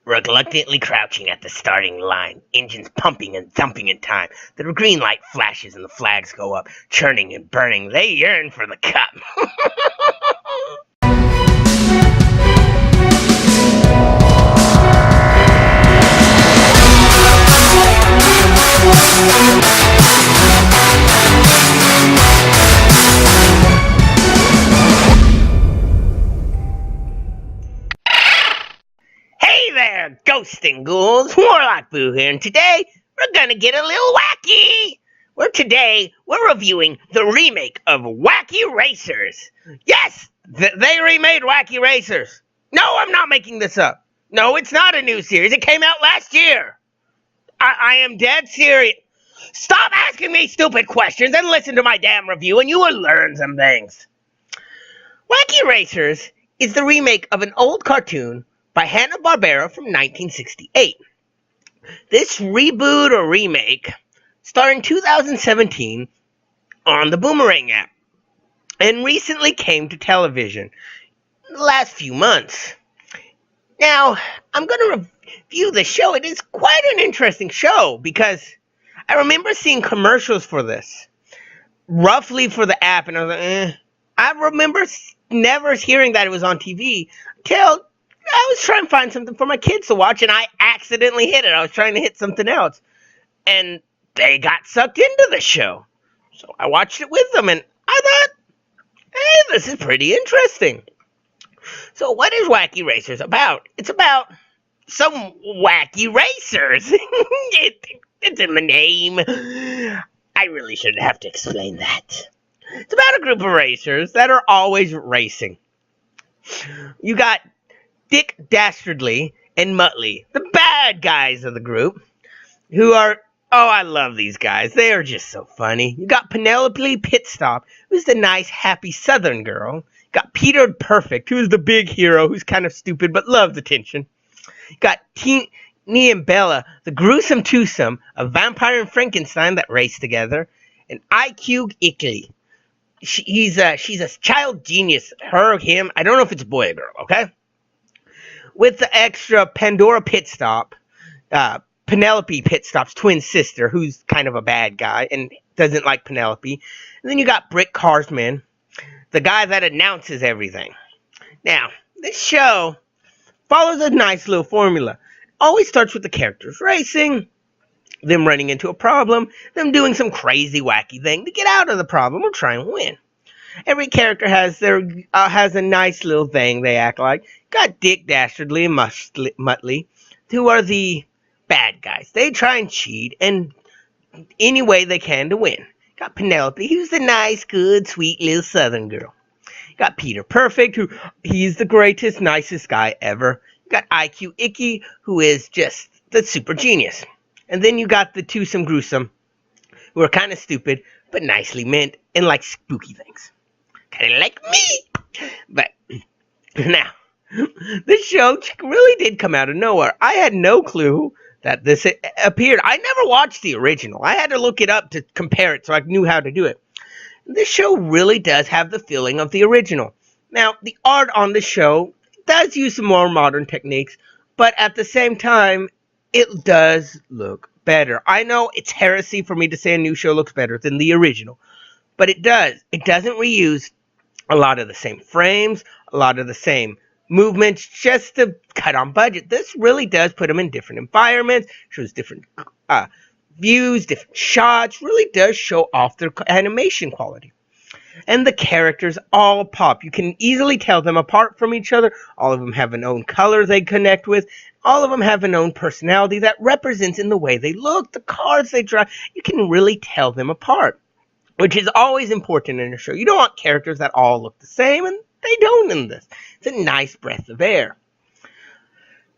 Reluctantly crouching at the starting line, engines pumping and thumping in time. The green light flashes and the flags go up, churning and burning. They yearn for the cup. Hey there, ghosting ghouls! Warlock Boo here, and today we're gonna get a little wacky! We're reviewing the remake of Wacky Racers. Yes, they remade Wacky Racers. No, I'm not making this up. No, it's not a new series. It came out last year. I am dead serious. Stop asking me stupid questions and listen to my damn review and you will learn some things. Wacky Racers is the remake of an old cartoon by Hanna-Barbera from 1968. This reboot or remake started in 2017 on the Boomerang app and recently came to television in the last few months. Now, I'm going to review the show. It is quite an interesting show because I remember seeing commercials for this, roughly for the app, and I was like, I remember never hearing that it was on TV until I was trying to find something for my kids to watch, and I accidentally hit it. I was trying to hit something else, and they got sucked into the show. So I watched it with them, and I thought, hey, this is pretty interesting. So what is Wacky Racers about? It's about some wacky racers. It's in the name. I really shouldn't have to explain that. It's about a group of racers that are always racing. You got Dick Dastardly and Muttley, the bad guys of the group, who are, oh, I love these guys. They are just so funny. You got Penelope Pitstop, who's the nice, happy Southern girl. You got Peter Perfect, who's the big hero, who's kind of stupid but loves attention. You got Teeny and Bella, the gruesome twosome, a vampire and Frankenstein that race together, and IQ Ickley. She's a child genius. Her, him, I don't know if it's a boy or girl, okay? With the extra Pandora Pitstop, Penelope Pitstop's twin sister, who's kind of a bad guy and doesn't like Penelope. And then you got Brick Carsman, the guy that announces everything. Now, this show follows a nice little formula. Always starts with the characters racing, them running into a problem, them doing some crazy wacky thing to get out of the problem or try and win. Every character has a nice little thing they act like. Got Dick Dastardly and Muttley, who are the bad guys. They try and cheat and any way they can to win. Got Penelope, who's the nice, good, sweet little Southern girl. Got Peter Perfect, who he's the greatest, nicest guy ever. Got IQ Icky, who is just the super genius. And then you got the twosome gruesome, who are kind of stupid, but nicely meant and like spooky things. Kind of like me. But now, this show really did come out of nowhere. I had no clue that this appeared. I never watched the original. I had to look it up to compare it so I knew how to do it. This show really does have the feeling of the original. Now, the art on the show does use some more modern techniques, but at the same time, it does look better. I know it's heresy for me to say a new show looks better than the original, but it does. It doesn't reuse a lot of the same frames, a lot of the same movements, just to cut on budget. This really does put them in different environments, shows different views, different shots, really does show off their animation quality. And the characters all pop. You can easily tell them apart from each other. All of them have an own color they connect with. All of them have an own personality that represents in the way they look, the cars they drive. You can really tell them apart, which is always important in a show. You don't want characters that all look the same, and they don't in this. It's a nice breath of air.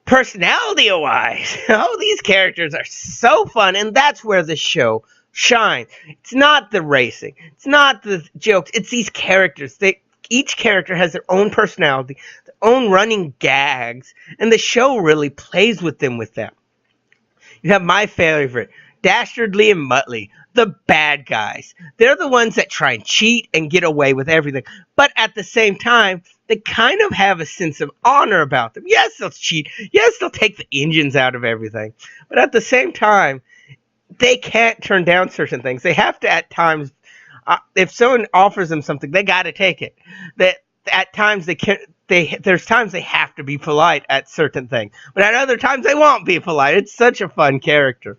Personality-wise, oh, these characters are so fun, and that's where the show shines. It's not the racing. It's not the jokes. It's these characters. Each character has their own personality, their own running gags, and the show really plays with them with that. You have my favorite, Dastardly and Muttley, the bad guys. They're the ones that try and cheat and get away with everything. But at the same time, they kind of have a sense of honor about them. Yes, they'll cheat. Yes, they'll take the engines out of everything. But at the same time, they can't turn down certain things. They have to at times, if someone offers them something, they got to take it. That at times they can't. There's times they have to be polite at certain things, but at other times they won't be polite. It's such a fun character.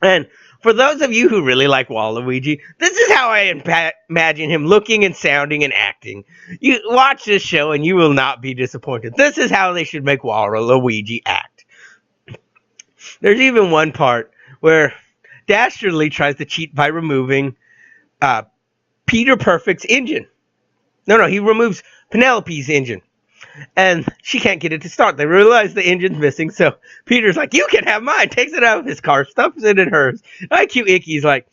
And for those of you who really like Waluigi, this is how I imagine him looking and sounding and acting. You watch this show and you will not be disappointed. This is how they should make Waluigi act. There's even one part where Dastardly tries to cheat by removing Peter Perfect's engine. No, he removes Penelope's engine. And she can't get it to start. They realize the engine's missing, so Peter's like, you can have mine. Takes it out of his car, stuffs it in hers. IQ Icky's like,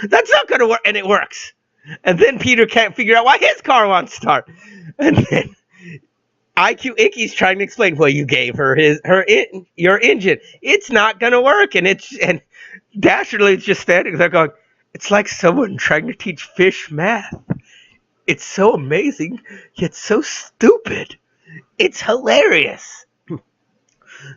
that's not going to work. And it works. And then Peter can't figure out why his car won't start. And then IQ Icky's trying to explain, well, you gave her your engine. It's not going to work. And Dastardly's just standing there going, it's like someone trying to teach fish math. It's so amazing, yet so stupid. It's hilarious.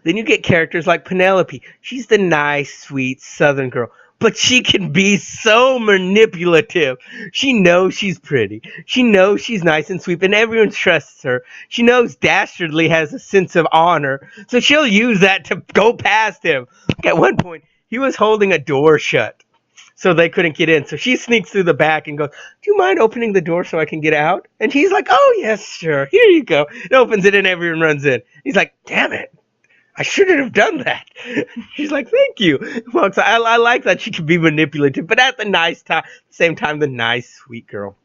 Then you get characters like Penelope. She's the nice, sweet Southern girl. But she can be so manipulative. She knows she's pretty. She knows she's nice and sweet, and everyone trusts her. She knows Dastardly has a sense of honor, so she'll use that to go past him. At one point, he was holding a door shut, so they couldn't get in. So she sneaks through the back and goes, do you mind opening the door so I can get out? And he's like, oh, yes, sure. Here you go. It opens it and everyone runs in. He's like, damn it. I shouldn't have done that. She's like, thank you. Well, so I like that she can be manipulative, but at the same time, the nice, sweet girl.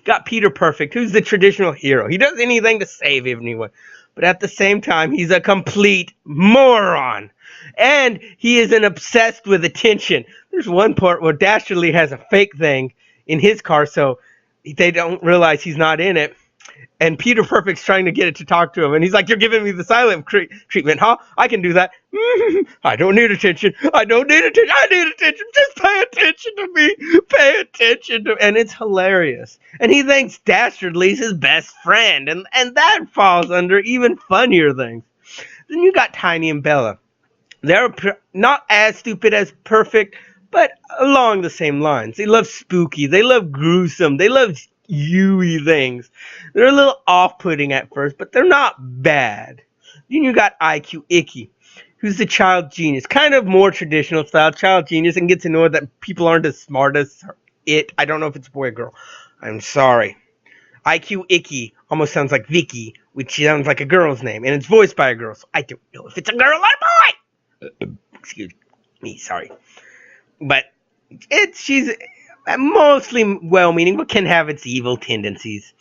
Got Peter Perfect, who's the traditional hero. He does anything to save anyone. But at the same time, he's a complete moron. And he is obsessed with attention. There's one part where Dastardly has a fake thing in his car, so they don't realize he's not in it. And Peter Perfect's trying to get it to talk to him. And he's like, you're giving me the silent treatment, huh? I can do that. I don't need attention. I don't need attention. I need attention. Just pay attention to me. Pay attention to me. And it's hilarious. And he thinks Dastardly's his best friend. And that falls under even funnier things. Then you got Tiny and Bella. They're not as stupid as Perfect, but along the same lines. They love spooky. They love gruesome. They love Yui things. They're a little off-putting at first, but they're not bad. Then you got IQ Icky, who's the child genius. Kind of more traditional style child genius, and gets annoyed that people aren't as smart as it. I don't know if it's a boy or girl. I'm sorry. IQ Icky almost sounds like Vicky, which sounds like a girl's name, and it's voiced by a girl, so I don't know if it's a girl or a boy. Excuse me, sorry. But she's mostly well-meaning, but can have its evil tendencies.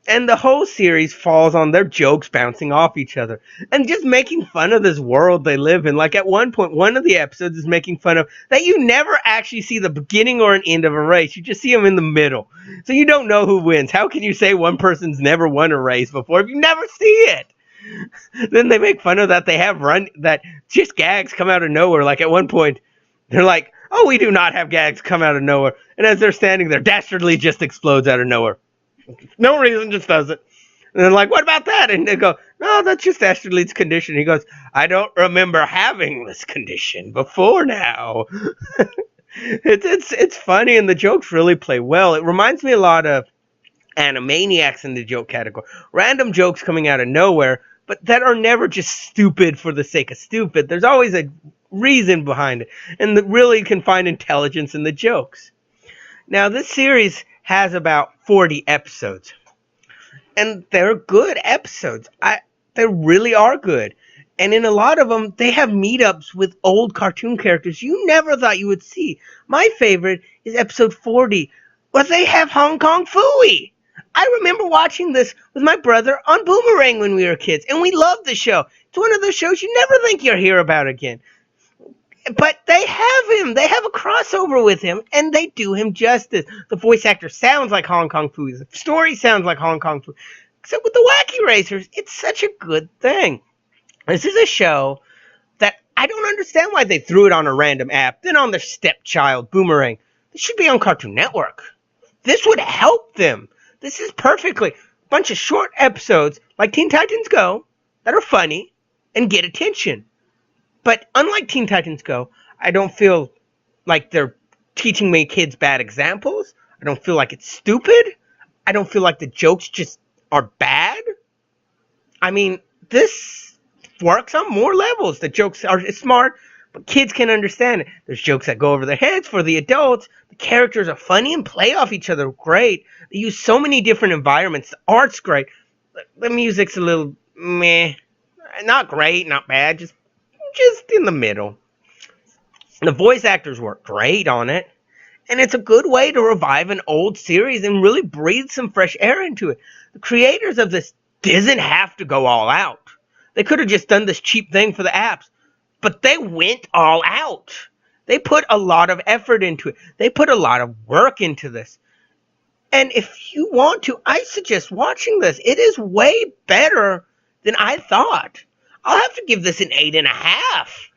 And the whole series falls on their jokes bouncing off each other and just making fun of this world they live in. Like at one point, one of the episodes is making fun of that you never actually see the beginning or an end of a race. You just see them in the middle. So you don't know who wins. How can you say one person's never won a race before if you never see it? Then they make fun of that they have that just gags come out of nowhere. Like at one point, they're like, oh, we do not have gags come out of nowhere. And as they're standing there, Dastardly just explodes out of nowhere. No reason, just does it. And they're like, what about that? And they go, no, that's just Dastardly's condition. He goes, I don't remember having this condition before now. It's funny, and the jokes really play well. It reminds me a lot of Animaniacs in the joke category. Random jokes coming out of nowhere, but that are never just stupid for the sake of stupid. There's always a reason behind it, and that really can find intelligence in the jokes. Now, this series has about 40 episodes, and they're good episodes. They really are good, and in a lot of them, they have meetups with old cartoon characters you never thought you would see. My favorite is episode 40, where they have Hong Kong Phooey. I remember watching this with my brother on Boomerang when we were kids, and we loved the show. It's one of those shows you never think you'll hear about again. But they have him. They have a crossover with him, and they do him justice. The voice actor sounds like Hong Kong Phooey. The story sounds like Hong Kong Phooey. Except with the Wacky Racers, it's such a good thing. This is a show that I don't understand why they threw it on a random app, then on their stepchild, Boomerang. This should be on Cartoon Network. This would help them. This is perfectly a bunch of short episodes like Teen Titans Go that are funny and get attention. But unlike Teen Titans Go, I don't feel like they're teaching my kids bad examples. I don't feel like it's stupid. I don't feel like the jokes just are bad. I mean, this works on more levels. The jokes are smart, but kids can understand it. There's jokes that go over their heads for the adults. The characters are funny and play off each other great. They use so many different environments. The art's great. The music's a little meh. Not great, not bad, just in the middle. The voice actors work great on it. And it's a good way to revive an old series and really breathe some fresh air into it. The creators of this didn't have to go all out. They could have just done this cheap thing for the apps. But they went all out. They put a lot of effort into it. They put a lot of work into this. And if you want to, I suggest watching this. It is way better than I thought. I'll have to give this an 8.5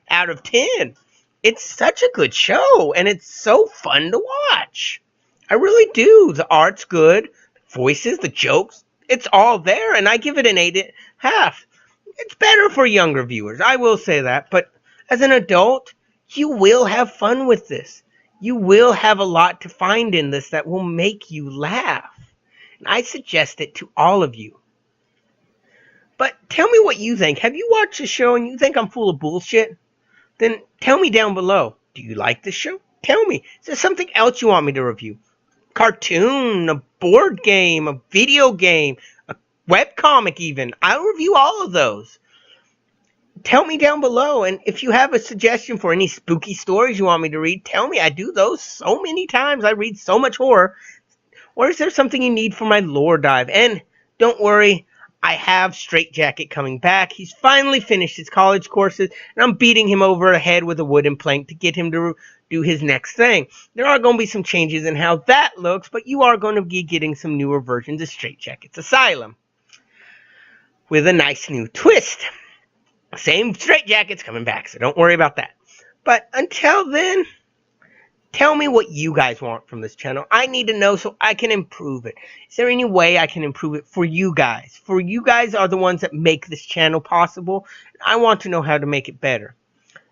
out of 10. It's such a good show, and it's so fun to watch. I really do. The art's good, the voices, the jokes, it's all there, and I give it an 8.5. It's better for younger viewers, I will say that, but as an adult, you will have fun with this. You will have a lot to find in this that will make you laugh. And I suggest it to all of you. But tell me what you think. Have you watched the show and you think I'm full of bullshit? Then tell me down below. Do you like this show? Tell me. Is there something else you want me to review? Cartoon, a board game, a video game, a webcomic even. I'll review all of those. Tell me down below. And if you have a suggestion for any spooky stories you want me to read, tell me. I do those so many times. I read so much horror. Or is there something you need for my lore dive? And don't worry, I have Straight Jacket coming back. He's finally finished his college courses, and I'm beating him over the head with a wooden plank to get him to do his next thing. There are going to be some changes in how that looks, but you are going to be getting some newer versions of Straight Jacket's Asylum with a nice new twist. Same Straight Jacket's coming back, so don't worry about that. But until then, tell me what you guys want from this channel. I need to know so I can improve it. Is there any way I can improve it for you guys? For you guys are the ones that make this channel possible. I want to know how to make it better.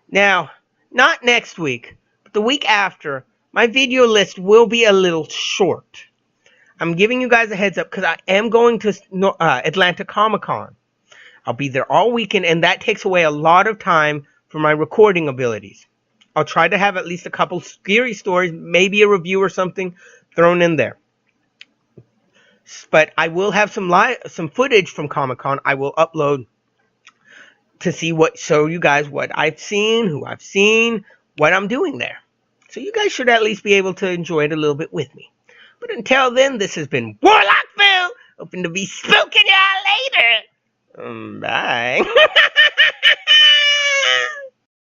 Now, not next week, but the week after, my video list will be a little short. I'm giving you guys a heads up because I am going to Atlanta Comic-Con. I'll be there all weekend, and that takes away a lot of time for my recording abilities. I'll try to have at least a couple scary stories, maybe a review or something thrown in there. But I will have some footage from Comic-Con I will upload to show you guys what I've seen, who I've seen, what I'm doing there. So you guys should at least be able to enjoy it a little bit with me. But until then, this has been Warlockville. Hoping to be spooking y'all later. Bye.